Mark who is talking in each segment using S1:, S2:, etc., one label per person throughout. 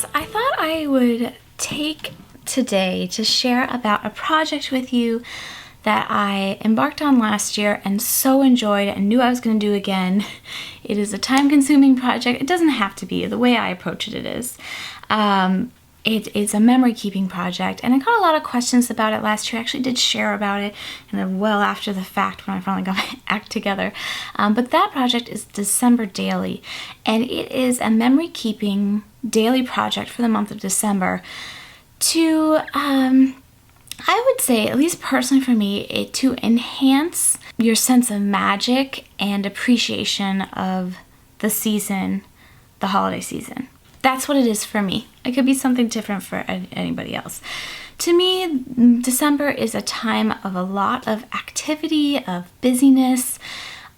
S1: guys, I thought I would take today to share about a project with you that I embarked on last year and so enjoyed and knew I was going to do again. It is a time-consuming project. It doesn't have to be. The way I approach it is. It is a memory-keeping project, and I got a lot of questions about it last year. I actually did share about it, and then well after the fact when I finally got my act together. But that project is December Daily, and it is a memory-keeping daily project for the month of December to, I would say, at least personally for me, to enhance your sense of magic and appreciation of the season, the holiday season. That's what it is for me. It could be something different for anybody else. To me, December is a time of a lot of activity, of busyness,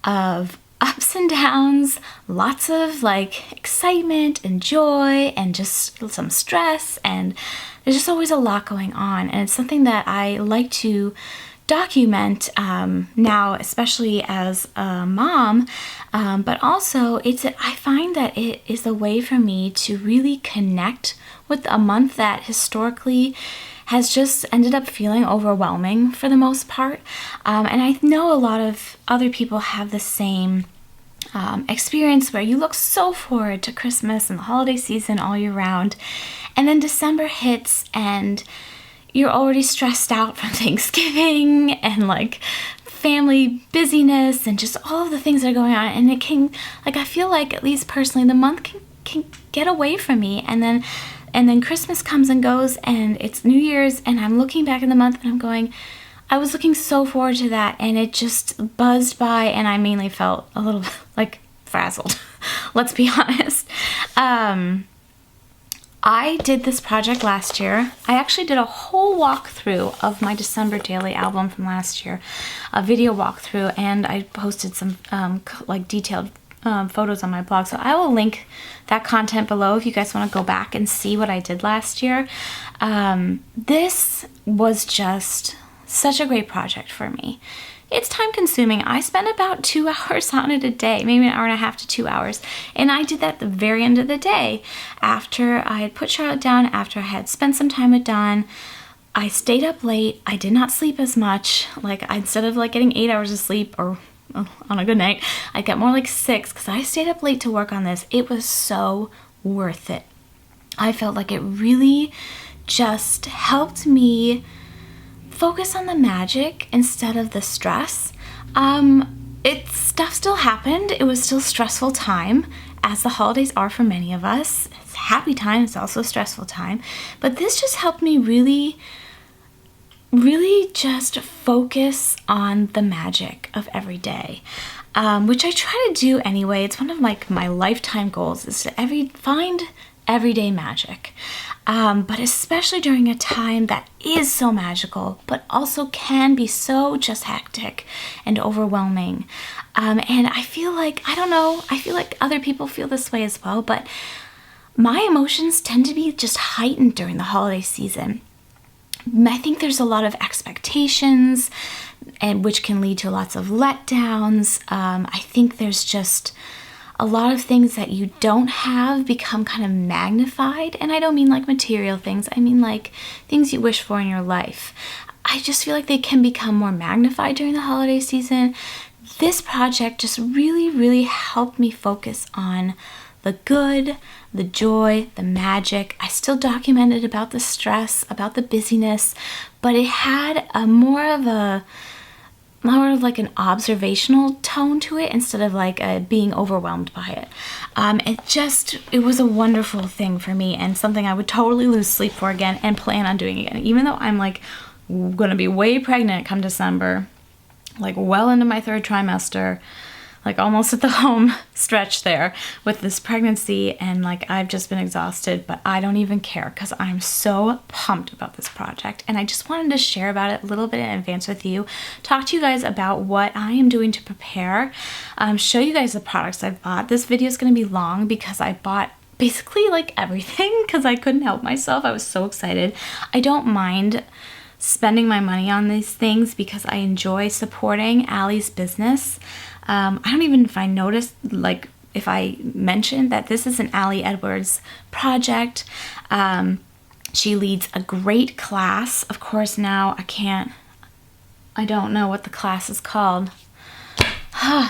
S1: of ups and downs, lots of excitement and joy and just some stress, and there's just always a lot going on, and it's something that I like to document now, especially as a mom, but also I find that it is a way for me to really connect with a month that historically has just ended up feeling overwhelming for the most part, and I know a lot of other people have the same experience where you look so forward to Christmas and the holiday season all year round, and then December hits and you're already stressed out from Thanksgiving and family busyness and just all of the things that are going on, and it can, I feel like, at least personally, the month can get away from me, and then Christmas comes and goes and it's New Year's, and I'm looking back in the month and I'm going, I was looking so forward to that, and it just buzzed by, and I mainly felt a little frazzled. Let's be honest. I did this project last year. I actually did a whole walkthrough of my December Daily album from last year, a video walkthrough, and I posted some detailed photos on my blog. So I will link that content below if you guys want to go back and see what I did last year. This was just such a great project for me. It's time consuming. I spent about 2 hours on it a day, maybe an hour and a half to 2 hours. And I did that at the very end of the day. After I had put Charlotte down, after I had spent some time with Dawn, I stayed up late. I did not sleep as much. Instead of getting 8 hours of sleep or on a good night, I got more like 6 because I stayed up late to work on this. It was so worth it. I felt like it really just helped me focus on the magic instead of the stress. Stuff still happened. It was still a stressful time, as the holidays are for many of us. It's a happy time, it's also a stressful time. But this just helped me really just focus on the magic of every day, which I try to do anyway. It's one of my lifetime goals, is to find everyday magic. But especially during a time that is so magical, but also can be so just hectic and overwhelming. And I feel I feel like other people feel this way as well, but my emotions tend to be just heightened during the holiday season. I think there's a lot of expectations, and which can lead to lots of letdowns. I think there's just a lot of things that you don't have become kind of magnified, and I don't mean material things, I mean things you wish for in your life. I just feel like they can become more magnified during the holiday season. This project just really helped me focus on the good, the joy, the magic. I still documented about the stress, about the busyness, but it had more of an observational tone to it instead of being overwhelmed by it. It was a wonderful thing for me, and something I would totally lose sleep for again and plan on doing again. Even though I'm gonna be way pregnant come December, well into my 3rd trimester, almost at the home stretch there with this pregnancy, and I've just been exhausted, but I don't even care because I'm so pumped about this project, and I just wanted to share about it a little bit in advance with you, talk to you guys about what I am doing to prepare, show you guys the products I've bought. This video is going to be long because I bought basically everything because I couldn't help myself. I was so excited. I don't mind spending my money on these things because I enjoy supporting Allie's business. I don't even if I noticed if I mentioned that this is an Allie Edwards project. She leads a great class. Of course, now I don't know what the class is called.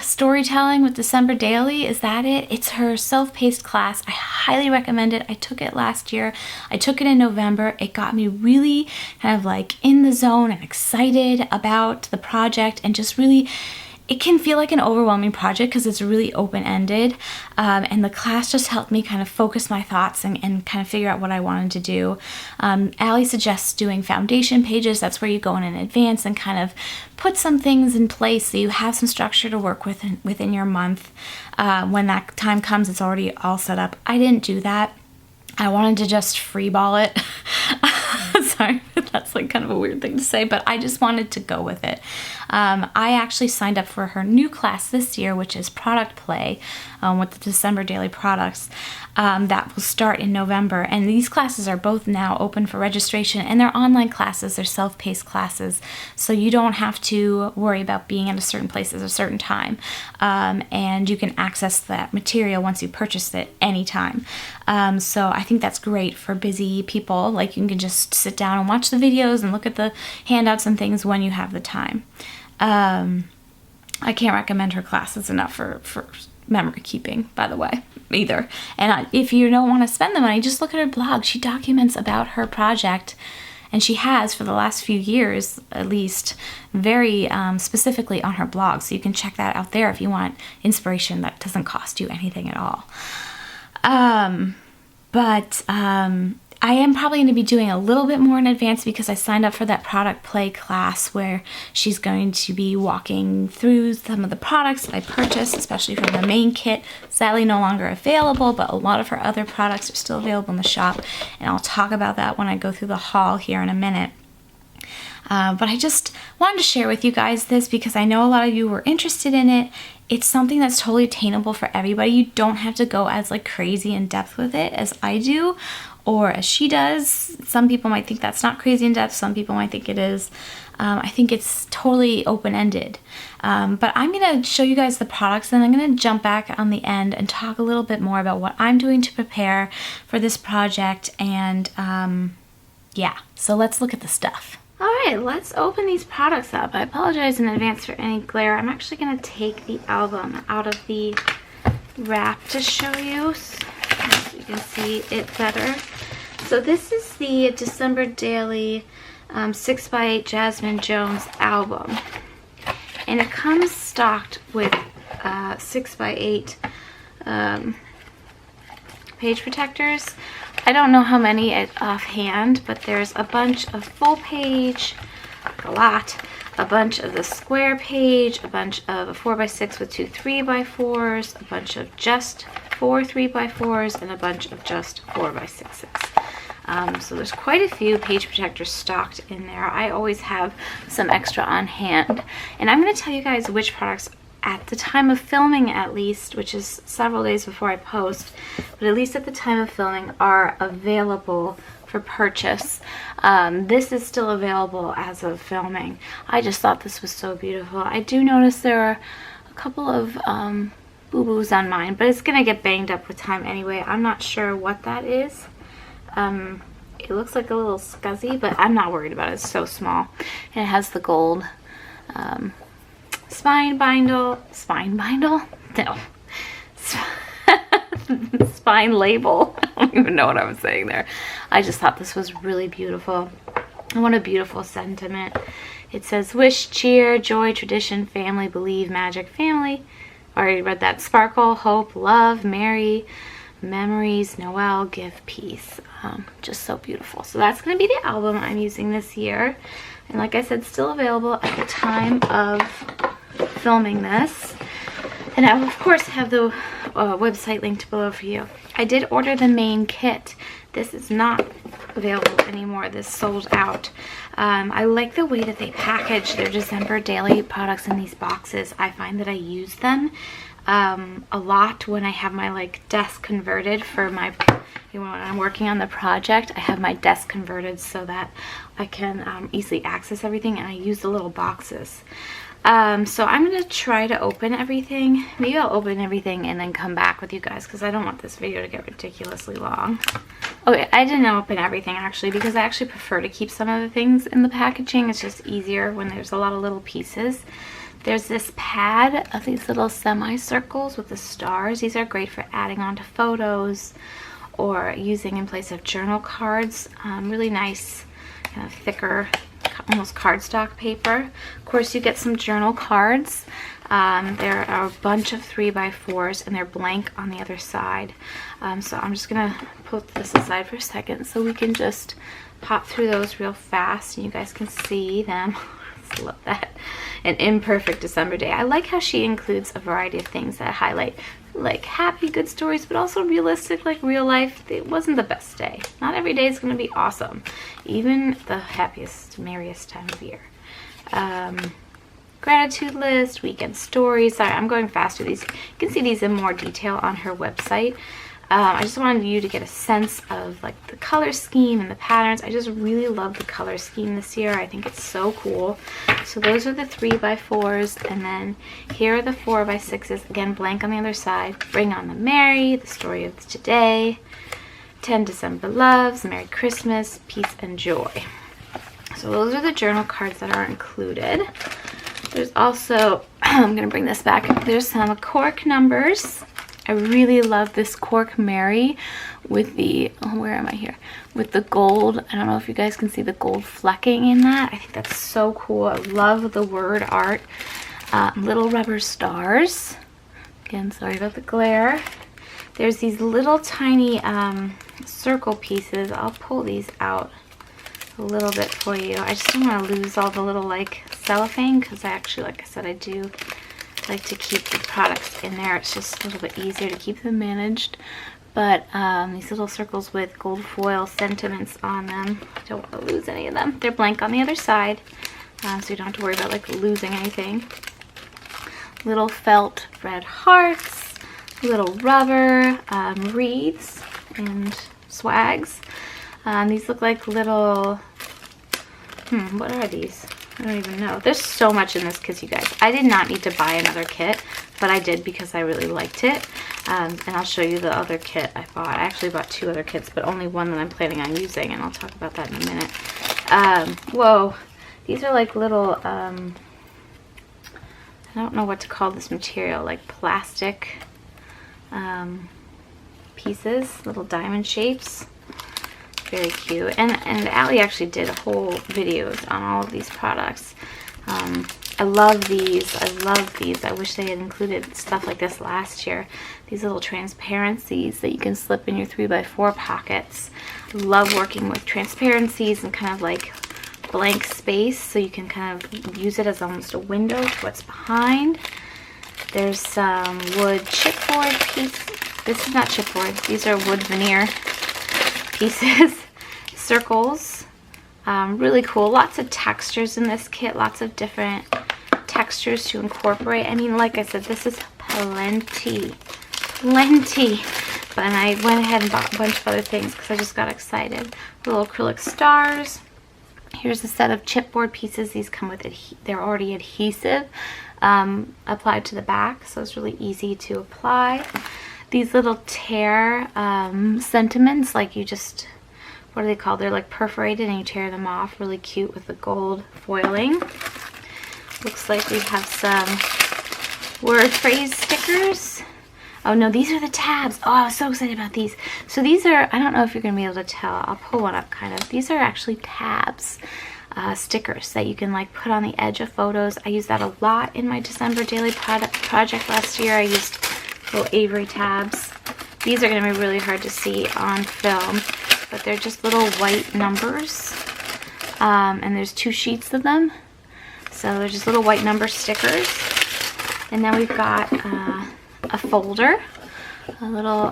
S1: Storytelling with December Daily, is that it? It's her self-paced class. I highly recommend it. I took it last year. I took it in November. It got me really kind of like in the zone and excited about the project, and just really, it can feel like an overwhelming project because it's really open-ended, and the class just helped me kind of focus my thoughts and kind of figure out what I wanted to do. Allie suggests doing foundation pages. That's where you go in advance and kind of put some things in place so you have some structure to work with within your month. When that time comes, it's already all set up. I didn't do that. I wanted to just freeball it. Sorry, that's like kind of a weird thing to say, but I just wanted to go with it. I actually signed up for her new class this year, which is Product Play, with the December Daily products. That will start in November, and these classes are both now open for registration, and they're online classes, they're self-paced classes, so you don't have to worry about being at a certain place at a certain time, and you can access that material once you purchase it anytime. So I think that's great for busy people. Like, you can just sit down and watch the videos and look at the handouts and things when you have the time. I can't recommend her classes enough for memory keeping, by the way, either. And if you don't want to spend the money, just look at her blog. She documents about her project, and she has for the last few years, at least, very specifically on her blog. So you can check that out there if you want inspiration that doesn't cost you anything at all. I am probably going to be doing a little bit more in advance because I signed up for that Product Play class where she's going to be walking through some of the products that I purchased, especially from the main kit. Sadly no longer available, but a lot of her other products are still available in the shop, and I'll talk about that when I go through the haul here in a minute. But I just wanted to share with you guys this because I know a lot of you were interested in it. It's something that's totally attainable for everybody. You don't have to go as like crazy in depth with it as I do, or as she does. Some people might think that's not crazy in depth. Some people might think it is. I think it's totally open-ended. But I'm going to show you guys the products, and I'm going to jump back on the end and talk a little bit more about what I'm doing to prepare for this project. And yeah, so let's look at the stuff. Alright, let's open these products up. I apologize in advance for any glare. I'm actually going to take the album out of the wrap to show you so you can see it better. So this is the December Daily 6x8 Jasmine Jones album. And it comes stocked with 6x8 page protectors. I don't know how many offhand, but there's a bunch of full page, a lot, a bunch of the square page, a bunch of a 4x6 with 2 3x4s, a bunch of just 4 3x4s, and a bunch of just 4x6s. So there's quite a few page protectors stocked in there. I always have some extra on hand. And I'm going to tell you guys which products at the time of filming, at least, which is several days before I post, but at least at the time of filming, are available for purchase. This is still available as of filming. I just thought this was so beautiful. I do notice there are a couple of boo-boos on mine, but it's gonna get banged up with time anyway. I'm not sure what that is. It looks like a little scuzzy, but I'm not worried about it. It's so small. And it has the gold spine bindle? No. Spine label. I don't even know what I was saying there. I just thought this was really beautiful. And what a beautiful sentiment. It says, wish, cheer, joy, tradition, family, believe, magic, family. I already read that. Sparkle, hope, love, merry, memories, Noel, give, peace. Just so beautiful. So that's going to be the album I'm using this year. And like I said, still available at the time of filming this. And I will of course have the website linked below for you. I did order the main kit. This is not available anymore. This sold out. I like the way that they package their December Daily products in these boxes. I find that I use them a lot when I have my like desk converted for my, when I'm working on the project. I have my desk converted so that I can easily access everything, and I use the little boxes. So I'm gonna try to open everything. Maybe I'll open everything and then come back with you guys because I don't want this video to get ridiculously long. Okay, I didn't open everything actually because I actually prefer to keep some of the things in the packaging. It's just easier when there's a lot of little pieces. There's this pad of these little semicircles with the stars. These are great for adding onto photos or using in place of journal cards. Really nice, kind of thicker, almost cardstock paper. Of course, you get some journal cards. There are a bunch of 3x4s and they're blank on the other side. So I'm just gonna put this aside for a second so we can just pop through those real fast and you guys can see them. I love that. An imperfect December day. I like how she includes a variety of things that highlight like happy, good stories, but also realistic, like real life. It wasn't the best day. Not every day is going to be awesome. Even the happiest, merriest time of year. Gratitude list, weekend stories. Sorry, I'm going fast through these. You can see these in more detail on her website. I just wanted you to get a sense of like the color scheme and the patterns. I just really love the color scheme this year. I think it's so cool. So those are the 3x4s, and then here are the 4x6s. Again, blank on the other side. Bring on the Merry, the story of today, 10 December loves, Merry Christmas, peace and joy. So those are the journal cards that are included. There's also, I'm going to bring this back. There's some cork numbers. I really love this cork Merry with the, oh, where am I here? With the gold. I don't know if you guys can see the gold flecking in that. I think that's so cool. I love the word art. Little rubber stars. Again, sorry about the glare. There's these little tiny circle pieces. I'll pull these out a little bit for you. I just don't want to lose all the little like cellophane because I actually, like I said, I do like to keep the products in there. It's just a little bit easier to keep them managed. But these little circles with gold foil sentiments on them, I don't want to lose any of them. They're blank on the other side, so you don't have to worry about like losing anything. Little felt red hearts, little rubber wreaths and swags. These look like little, what are these? I don't even know. There's so much in this kit, you guys. I did not need to buy another kit, but I did because I really liked it. And I'll show you the other kit I bought. I actually bought 2 other kits, but only one that I'm planning on using, and I'll talk about that in a minute. Whoa. These are like little, I don't know what to call this material, like plastic pieces, little diamond shapes. Very cute. And Allie actually did whole videos on all of these products. I love these. I love these. I wish they had included stuff like this last year. These little transparencies that you can slip in your 3x4 pockets. I love working with transparencies and kind of like blank space so you can kind of use it as almost a window to what's behind. There's some wood chipboard pieces. This is not chipboard. These are wood veneer pieces. Circles. Really cool. Lots of textures in this kit. Lots of different textures to incorporate. I mean, like I said, this is plenty. But I went ahead and bought a bunch of other things because I just got excited. Little acrylic stars. Here's a set of chipboard pieces. These come with they're already adhesive applied to the back, so it's really easy to apply. These little tear sentiments, like you just, what are they called? They're like perforated and you tear them off. Really cute with the gold foiling. Looks like we have some word phrase stickers. Oh no, these are the tabs. Oh, I was so excited about these. So these are, I don't know if you're going to be able to tell. I'll pull one up kind of. These are actually tabs, stickers that you can like put on the edge of photos. I used that a lot in my December daily project last year. I used little Avery tabs. These are going to be really hard to see on film, but they're just little white numbers. And there's 2 sheets of them. So they're just little white number stickers. And then we've got a folder, a little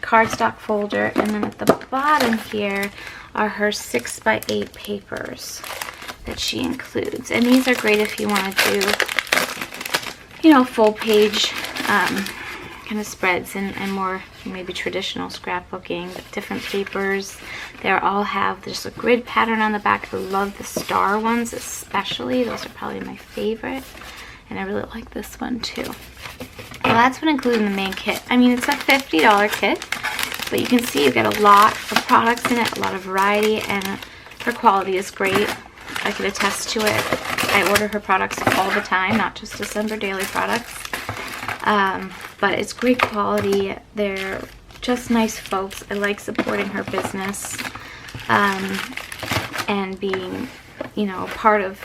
S1: cardstock folder, and then at the bottom here are her 6x8 papers that she includes. And these are great if you want to do, you know, full page kind of spreads and more maybe traditional scrapbooking, but different papers. They all have just a grid pattern on the back. I love the star ones especially. Those are probably my favorite. And I really like this one too. Well, that's what included in the main kit. I mean, it's a $50 kit, but you can see you get a lot of products in it, a lot of variety, and her quality is great. I could attest to it. I order her products all the time, not just December Daily products. But it's great quality. They're just nice folks. I like supporting her business and being, you know, part of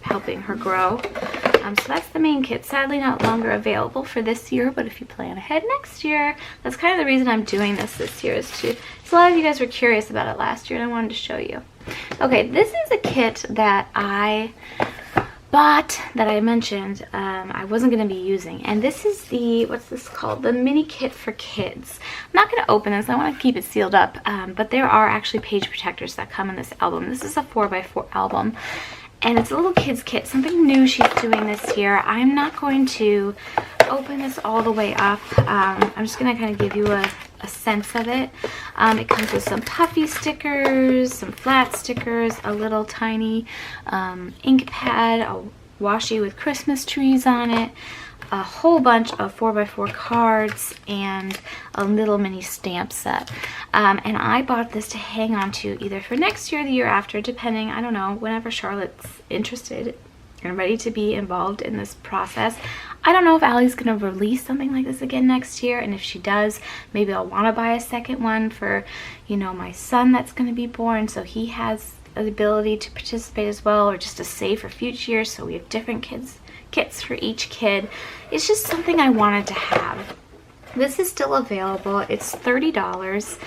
S1: helping her grow. So that's the main kit. Sadly, not longer available for this year, but if you plan ahead next year, that's kind of the reason I'm doing this year is so a lot of you guys were curious about it last year, and I wanted to show you. Okay, this is a kit that I bought that I mentioned I wasn't going to be using, and this is the, what's this called? The mini kit for kids. I'm not going to open this. I want to keep it sealed up, but there are actually page protectors that come in this album. This is a 4x4 album. And it's a little kids kit, something new she's doing this year. I'm not going to open this all the way up. I'm just going to kind of give you a sense of it. It comes with some puffy stickers, some flat stickers, a little tiny ink pad, a washi with Christmas trees on it, a whole bunch of 4x4 cards, and a little mini stamp set. And I bought this to hang on to either for next year or the year after, depending, I don't know, whenever Charlotte's interested and ready to be involved in this process. I don't know if Allie's going to release something like this again next year, and if she does, maybe I'll want to buy a second one for, you know, my son that's going to be born, so he has the ability to participate as well, or just to save for future years, so we have different kits for each kid. It's just something I wanted to have. This is still available. It's $30.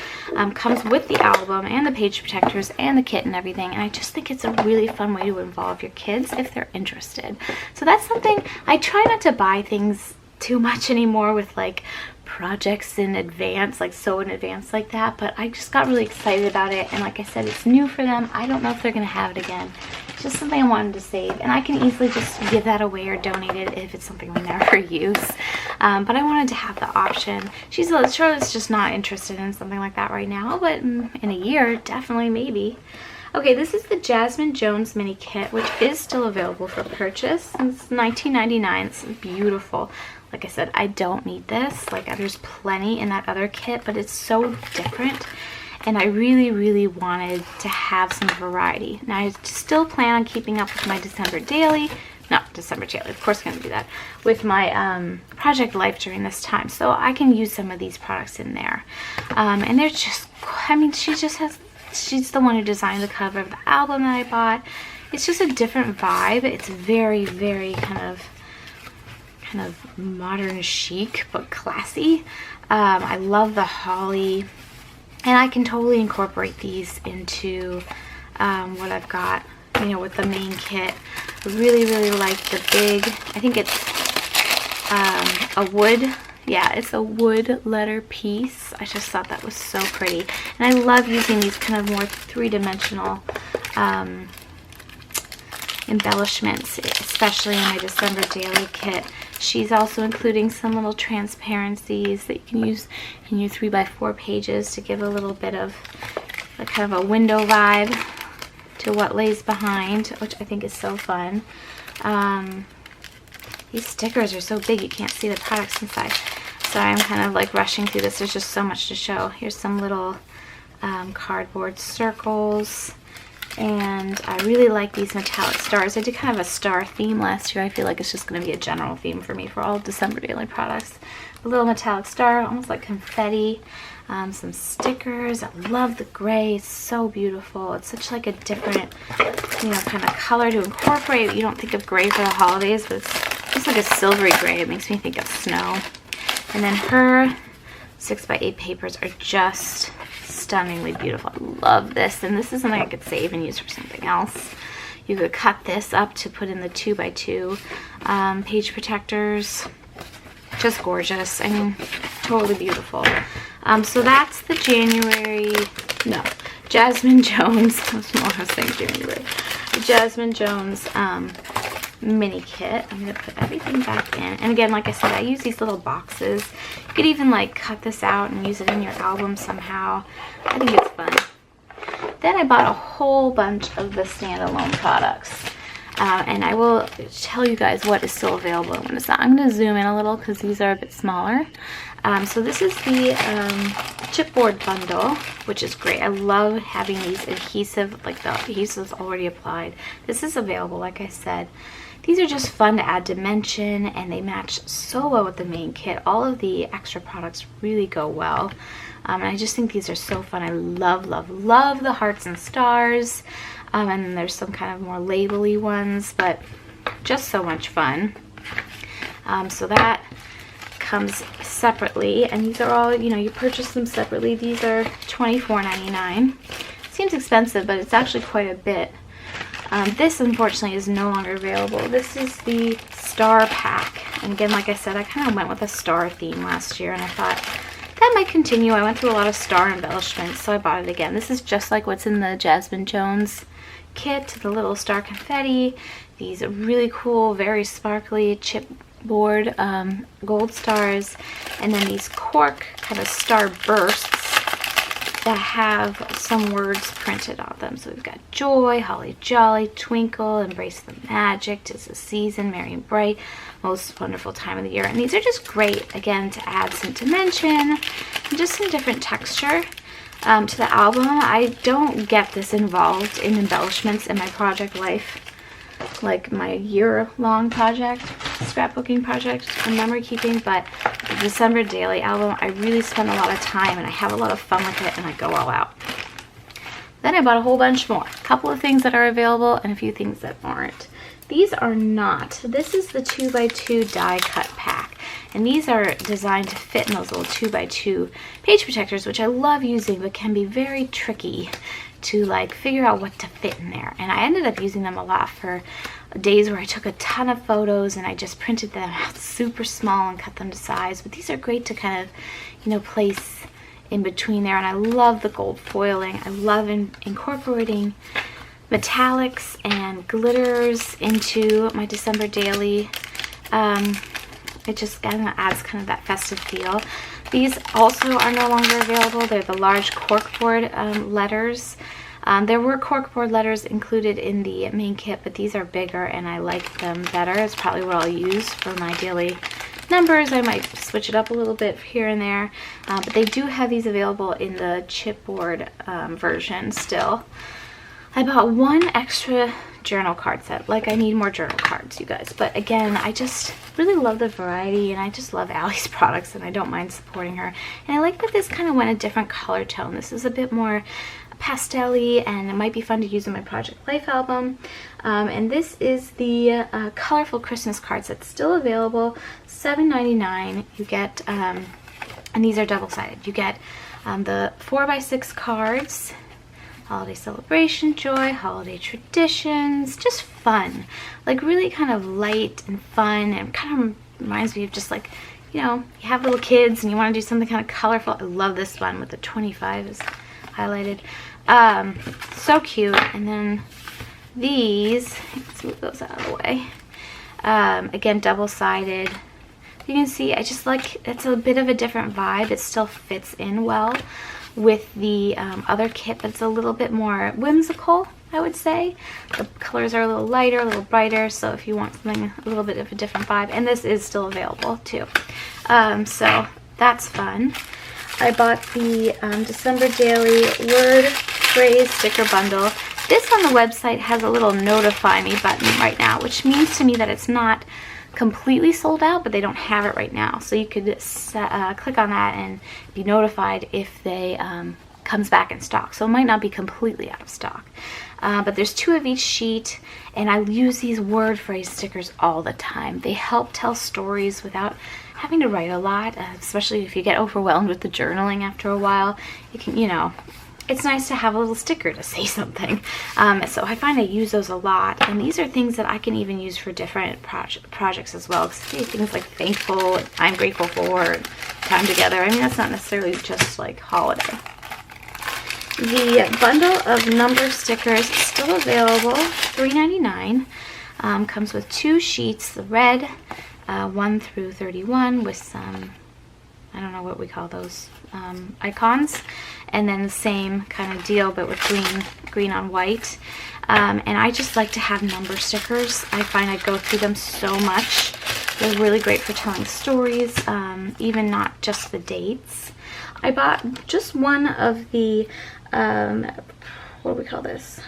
S1: Comes with the album and the page protectors and the kit and everything, and I just think it's a really fun way to involve your kids if they're interested. So that's something, I try not to buy things too much anymore with like projects in advance, like so in advance like that, but I just got really excited about it, and like I said, it's new for them. I don't know if they're gonna have it again. It's just something I wanted to save, and I can easily just give that away or donate it if it's something we never use. But I wanted to have the option. Charlotte's just not interested in something like that right now, but in a year, definitely, maybe. Okay, this is the Jasmine Jones mini kit, which is still available for purchase. It's $19.99. It's beautiful. Like I said, I don't need this. Like, there's plenty in that other kit, but it's so different. And I really, really wanted to have some variety. Now, I still plan on keeping up with my December Daily. Not December Daily, of course I'm going to do that. With my Project Life during this time. So I can use some of these products in there. And they're just, I mean, she's the one who designed the cover of the album that I bought. It's just a different vibe. It's very, very kind of modern chic, but classy. I love the holly, and I can totally incorporate these into what I've got, you know, with the main kit. I really, really like the big, I think it's a wood, yeah, it's a wood letter piece. I just thought that was so pretty, and I love using these kind of more three-dimensional embellishments, especially in my December Daily kit. She's also including some little transparencies that you can use in your 3x4 pages to give a little bit of a kind of a window vibe to what lays behind, which I think is so fun. These stickers are so big you can't see the products inside. Sorry, I'm kind of like rushing through this. There's just so much to show. Here's some little cardboard circles. And I really like these metallic stars. I did kind of a star theme last year. I feel like it's just going to be a general theme for me for all December Daily products. A little metallic star, almost like confetti. Some stickers. I love the gray. It's so beautiful. It's such like a different, you know, kind of color to incorporate. You don't think of gray for the holidays, but it's just like a silvery gray. It makes me think of snow. And then her 6x8 papers are just stunningly beautiful. I love this, and this is something I could save and use for something else. You could cut this up to put in the 2x2 page protectors. Just gorgeous. I mean, totally beautiful. So that's the Jasmine Jones. The Jasmine Jones mini kit. I'm going to put everything back in. And again, like I said, I use these little boxes. You could even like cut this out and use it in your album somehow. I think it's fun. Then I bought a whole bunch of the standalone products. And I will tell you guys what is still available and what is not. I'm going to zoom in a little because these are a bit smaller. So this is the chipboard bundle, which is great. I love having these adhesive, like the adhesive's already applied. This is available, like I said. These are just fun to add dimension, and they match so well with the main kit. All of the extra products really go well. And I just think these are so fun. I love, love, love the hearts and stars. And then there's some kind of more label-y ones, but just so much fun. So that comes separately, and these are all, you know, you purchase them separately. These are $24.99. Seems expensive, but it's actually quite a bit. This, unfortunately, is no longer available. This is the Star Pack. And again, like I said, I kind of went with a star theme last year, and I thought that might continue. I went through a lot of star embellishments, so I bought it again. This is just like what's in the Jasmine Jones kit, the little star confetti. These are really cool, very sparkly chipboard gold stars, and then these cork kind of star bursts that have some words printed on them. So we've got joy, holly jolly, twinkle, embrace the magic, 'tis the season, merry and bright, most wonderful time of the year. And these are just great, again, to add some dimension and just some different texture to the album. I don't get this involved in embellishments in my project life, like my year-long project, scrapbooking project, and memory keeping, but the December Daily album, I really spend a lot of time and I have a lot of fun with it, and I go all out. Then I bought a whole bunch more. A couple of things that are available and a few things that aren't. These are not. This is the 2x2 die cut pack, and these are designed to fit in those little 2x2 page protectors, which I love using, but can be very tricky to like figure out what to fit in there. And I ended up using them a lot for days where I took a ton of photos and I just printed them out super small and cut them to size. But these are great to kind of, you know, place in between there. And I love the gold foiling. I love incorporating metallics and glitters into my December Daily. It just adds kind of that festive feel. These also are no longer available. They're the large corkboard letters. There were corkboard letters included in the main kit, but these are bigger and I like them better. It's probably what I'll use for my daily numbers. I might switch it up a little bit here and there, but they do have these available in the chipboard version still. I bought one extra journal card set. Like, I need more journal cards, you guys. But again, I just really love the variety, and I just love Allie's products, and I don't mind supporting her. And I like that this kind of went a different color tone. This is a bit more pastel-y, and it might be fun to use in my Project Life album. And this is the colorful Christmas cards that's still available. $7.99. You get, and these are double-sided. You get the 4x6 cards. Holiday celebration, joy, holiday traditions, just fun. Like really kind of light and fun, and kind of reminds me of just like, you know, you have little kids and you want to do something kind of colorful. I love this one with the 25 is highlighted. So cute. And then these, let's move those out of the way. Again, double-sided. You can see, I just like, it's a bit of a different vibe. It still fits in well with the other kit, but it's a little bit more whimsical, I would say. The colors are a little lighter, a little brighter, so if you want something a little bit of a different vibe, and this is still available too. So that's fun. I bought the December Daily Word Phrase Sticker Bundle. This on the website has a little notify me button right now, which means to me that it's not completely sold out, but they don't have it right now. So you could click on that and be notified if they comes back in stock. So it might not be completely out of stock. But there's 2 of each sheet, and I use these word phrase stickers all the time. They help tell stories without having to write a lot, especially if you get overwhelmed with the journaling after a while. You can, you know, it's nice to have a little sticker to say something. So I find I use those a lot, and these are things that I can even use for different projects as well. Things like thankful, I'm grateful for, time together. I mean, that's not necessarily just like holiday. The bundle of number stickers is still available, $3.99. Comes with 2 sheets, the red 1 through 31 with some, I don't know what we call those, icons, and then the same kind of deal but with green on white. And I just like to have number stickers. I find I go through them so much. They're really great for telling stories, even not just the dates. I bought just one of the, what do we call this?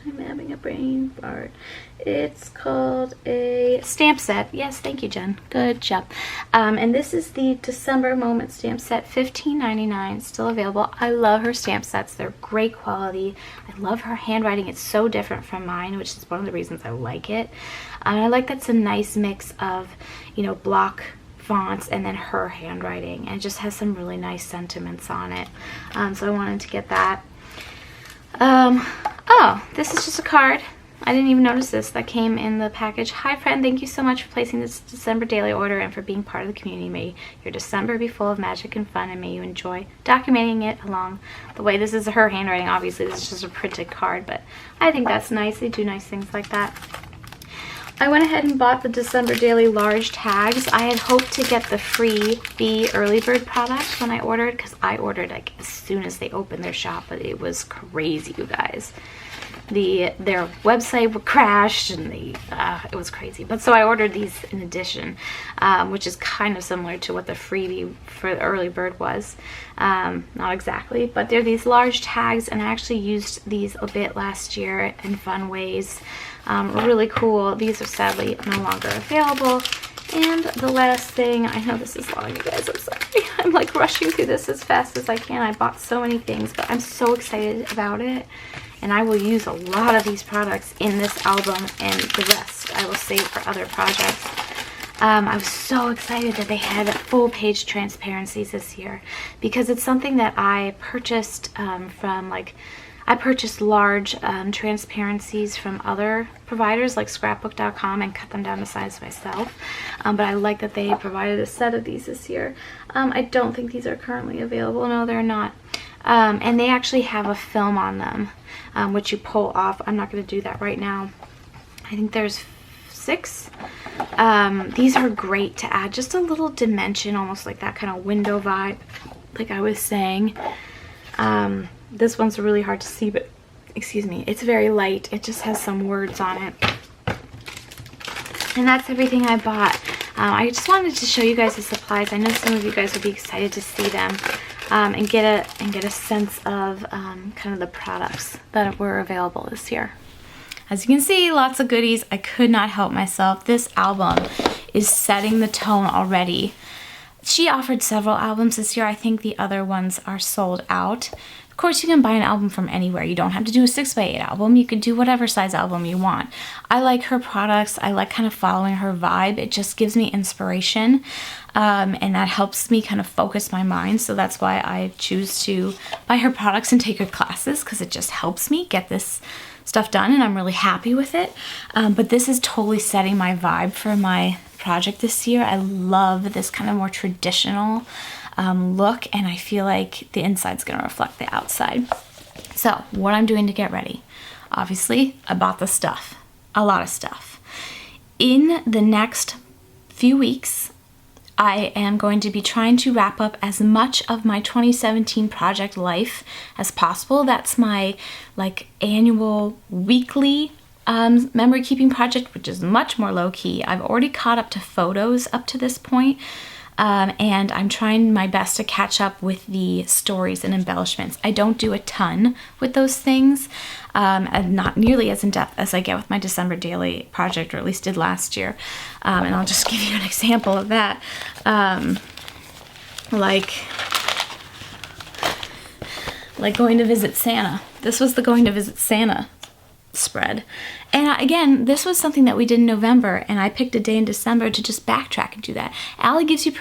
S1: I'm having a brain fart. It's called a stamp set. Yes, thank you, Jen. Good job. And this is the December Moment stamp set, $15.99, still available. I love her stamp sets. They're great quality. I love her handwriting. It's so different from mine, which is one of the reasons I like it. And I like that's a nice mix of, you know, block fonts and then her handwriting. And it just has some really nice sentiments on it. So I wanted to get that. Oh, this is just a card. I didn't even notice this. That came in the package. Hi, friend. Thank you so much for placing this December daily order and for being part of the community. May your December be full of magic and fun, and may you enjoy documenting it along the way. This is her handwriting. Obviously, this is just a printed card, but I think that's nice. They do nice things like that. I went ahead and bought the December Daily large tags. I had hoped to get the freebie early bird product when I ordered, because I ordered like as soon as they opened their shop, but it was crazy, you guys. Their website crashed and it was crazy. But so I ordered these in addition, which is kind of similar to what the freebie for the early bird was. Not exactly, but they're these large tags, and I actually used these a bit last year in fun ways. Really cool. These are sadly no longer available. And the last thing, I know this is long, you guys, I'm sorry. I'm like rushing through this as fast as I can. I bought so many things, but I'm so excited about it. And I will use a lot of these products in this album, and the rest I will save for other projects. I was so excited that they had full page transparencies this year, because it's something that I purchased from I purchased large transparencies from other providers like scrapbook.com and cut them down to size myself. But I like that they provided a set of these this year. I don't think these are currently available. No, they're not. And they actually have a film on them, which you pull off. I'm not going to do that right now. I think there's 6. These are great to add just a little dimension, almost like that kind of window vibe, like I was saying. This one's really hard to see, but excuse me, it's very light. It just has some words on it. And that's everything I bought. I just wanted to show you guys the supplies. I know some of you guys would be excited to see them, and get a sense of kind of the products that were available this year. As you can see, lots of goodies. I could not help myself. This album is setting the tone already. She offered several albums this year. I think the other ones are sold out. Of course, you can buy an album from anywhere. You don't have to do a 6x8 album. You can do whatever size album you want. I like her products. I like kind of following her vibe. It just gives me inspiration, and that helps me kind of focus my mind. So that's why I choose to buy her products and take her classes, because it just helps me get this stuff done, and I'm really happy with it. But this is totally setting my vibe for my project this year. I love this kind of more traditional look, and I feel like the inside's going to reflect the outside. So what I'm doing to get ready, obviously I bought the stuff, a lot of stuff. In the next few weeks, I am going to be trying to wrap up as much of my 2017 project life as possible. That's my annual weekly memory keeping project, which is much more low key. I've already caught up to photos up to this point. And I'm trying my best to catch up with the stories and embellishments. I don't do a ton with those things, and not nearly as in-depth as I get with my December Daily project, or at least did last year. And I'll just give you an example of that. Like going to visit Santa. This was the going to visit Santa spread. And again, this was something that we did in November, and I picked a day in December to just backtrack and do that. Allie gives you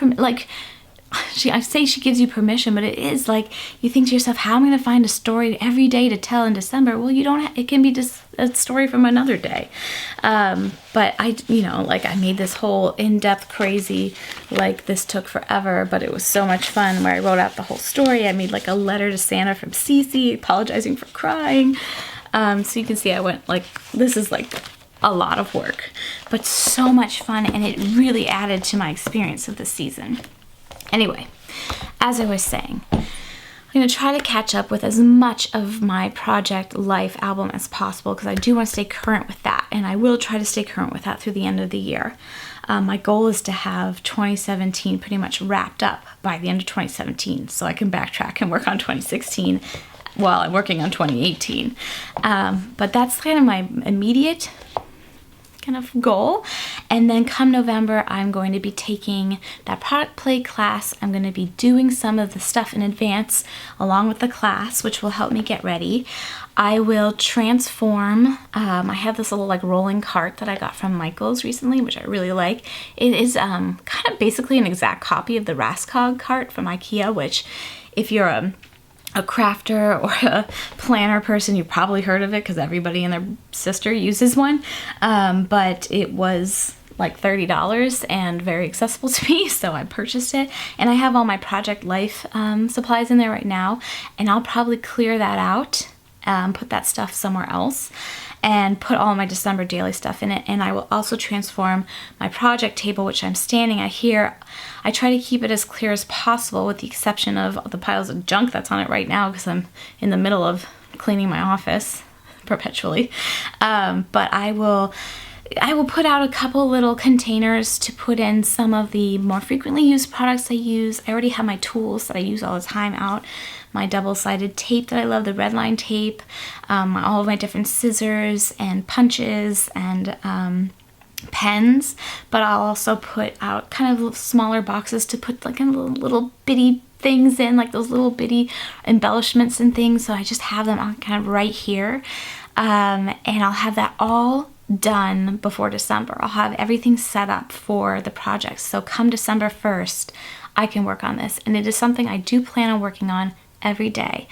S1: I say she gives you permission, but it is like you think to yourself, how am I going to find a story every day to tell in December? Well, you don't. It can be just a story from another day. But I made this whole in-depth crazy, this took forever, but it was so much fun, where I wrote out the whole story. I made a letter to Santa from Cece, apologizing for crying. So you can see I went this is a lot of work, but so much fun, and it really added to my experience of this season. Anyway, as I was saying, I'm going to try to catch up with as much of my Project Life album as possible because I do want to stay current with that, and I will try to stay current with that through the end of the year. My goal is to have 2017 pretty much wrapped up by the end of 2017 so I can backtrack and work on 2016 while I'm working on 2018. But that's kind of my immediate kind of goal. And then come November, I'm going to be taking that product play class. I'm going to be doing some of the stuff in advance along with the class, which will help me get ready. I will transform. I have this little like rolling cart that I got from Michaels recently, which I really like. It is kind of basically an exact copy of the Raskog cart from IKEA, which if you're a crafter or a planner person, you've probably heard of it because everybody and their sister uses one. But it was like $30 and very accessible to me, so I purchased it. And I have all my Project Life supplies in there right now, and I'll probably clear that out, put that stuff somewhere else, and put all my December daily stuff in it. And I will also transform my project table, which I'm standing at here. I try to keep it as clear as possible with the exception of the piles of junk that's on it right now because I'm in the middle of cleaning my office perpetually. But I will put out a couple little containers to put in some of the more frequently used products I use. I already have my tools that I use all the time out. My double-sided tape that I love, the Redline tape, all of my different scissors and punches and pens, but I'll also put out kind of smaller boxes to put like little bitty things in, like those little bitty embellishments and things. So I just have them on kind of right here. And I'll have that all done before December. I'll have everything set up for the project. So come December 1st, I can work on this. And it is something I do plan on working on every day.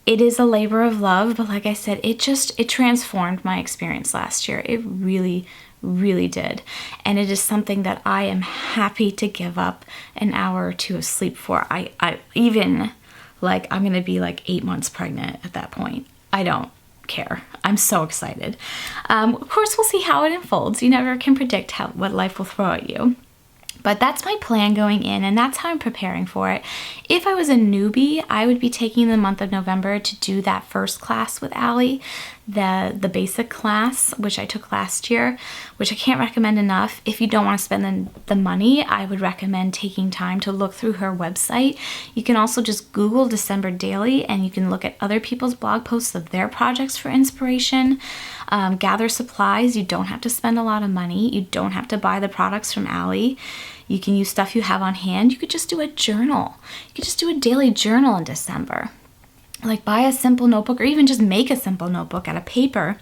S1: It is a labor of love, but like I said, it transformed my experience last year. It really, really did. And it is something that I am happy to give up an hour or two of sleep for. I even, like, I'm going to be like 8 months pregnant at that point. I don't care. I'm so excited. Of course, we'll see how it unfolds. You never can predict what life will throw at you. But that's my plan going in, and that's how I'm preparing for it. If I was a newbie, I would be taking the month of November to do that first class with Allie, the basic class, which I took last year, which I can't recommend enough. If you don't want to spend the money, I would recommend taking time to look through her website. You can also just Google December Daily, and you can look at other people's blog posts of their projects for inspiration. Gather supplies. You don't have to spend a lot of money. You don't have to buy the products from Allie. You can use stuff you have on hand. You could just do a journal. You could just do a daily journal in December. Like buy a simple notebook or even just make a simple notebook out of paper.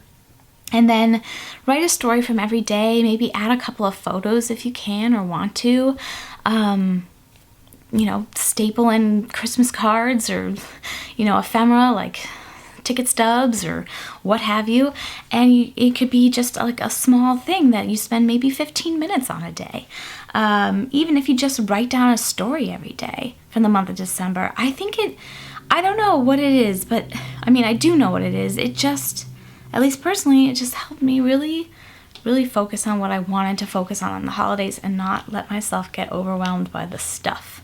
S1: And then write a story from every day. Maybe add a couple of photos if you can or want to. Staple in Christmas cards or, ephemera like ticket stubs or what have you. And it could be just like a small thing that you spend maybe 15 minutes on a day. Even if you just write down a story every day from the month of December. I don't know what it is, but I do know what it is. It just, at least personally, it just helped me really, really focus on what I wanted to focus on the holidays and not let myself get overwhelmed by the stuff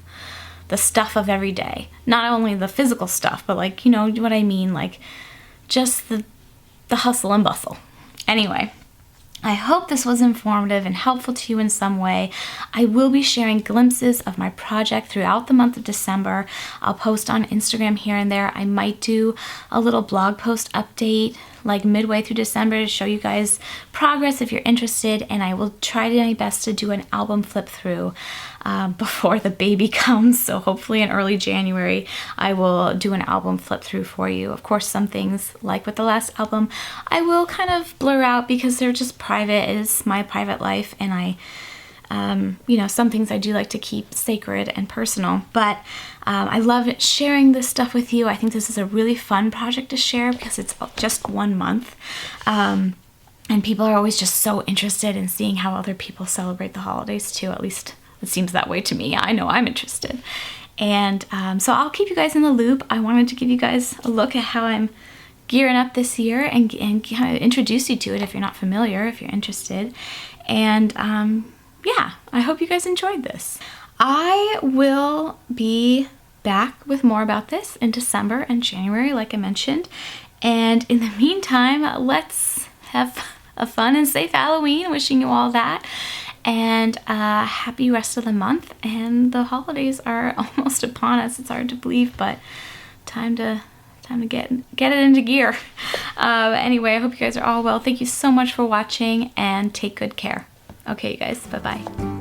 S1: of every day. Not only the physical stuff, but like, you know what I mean? Like just the hustle and bustle. Anyway, I hope this was informative and helpful to you in some way. I will be sharing glimpses of my project throughout the month of December. I'll post on Instagram here and there. I might do a little blog post update like midway through December to show you guys progress if you're interested, and I will try my best to do an album flip through before the baby comes. So hopefully in early January I will do an album flip through for you. Of course, some things like with the last album I will kind of blur out because they're just private. It is my private life, and I some things I do like to keep sacred and personal, but I love sharing this stuff with you. I think this is a really fun project to share because it's just 1 month. And people are always just so interested in seeing how other people celebrate the holidays too. At least it seems that way to me. I know I'm interested. And so I'll keep you guys in the loop. I wanted to give you guys a look at how I'm gearing up this year and kind of introduce you to it if you're not familiar, if you're interested. And yeah, I hope you guys enjoyed this. I will be back with more about this in December and January, like I mentioned. And in the meantime, let's have a fun and safe Halloween. Wishing you all that. And happy rest of the month. And the holidays are almost upon us. It's hard to believe, but time to get it into gear. Anyway, I hope you guys are all well. Thank you so much for watching, and take good care. Okay, you guys. Bye-bye.